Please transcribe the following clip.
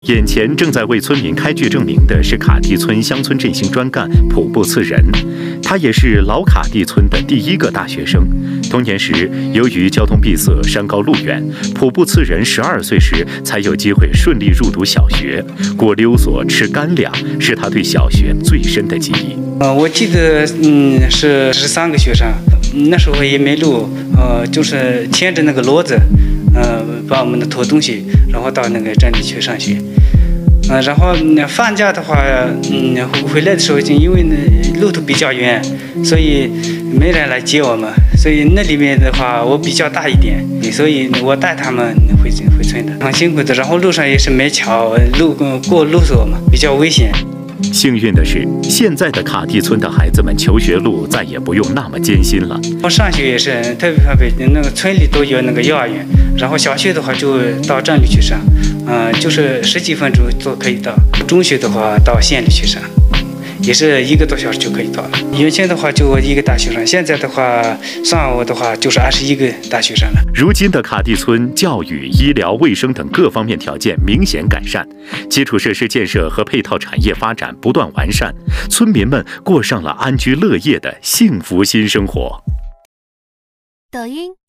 眼前正在为村民开具证明的是卡地村乡村振兴专干普布次仁，他也是老卡地村的第一个大学生。童年时，由于交通闭塞、山高路远，普布次仁12岁时才有机会顺利入读小学。过溜索、吃干粮，是他对小学最深的记忆。我记得，是13个学生，那时候也没路，就是牵着那个骡子，把我们的驮东西，然后到那个镇里去上学。然后放假的话，回来的时候，因为路途比较远，所以没人来接我们。所以那里面的话，我比较大一点，所以我带他们回村的，很辛苦的。然后路上也是没桥，过路索嘛，比较危险。幸运的是，现在的卡地村的孩子们求学路再也不用那么艰辛了。我上学也是特别方便，那个村里都有那个幼儿园，然后小学的话就到镇里去上，就是10几分钟都可以到。中学的话到县里去上，也是1个多小时就可以到了。原先的话就我1个大学生，现在的话算我的话就是21个大学生了。如今的卡地村教育、医疗、卫生等各方面条件明显改善，基础设施建设和配套产业发展不断完善，村民们过上了安居乐业的幸福新生活。抖音。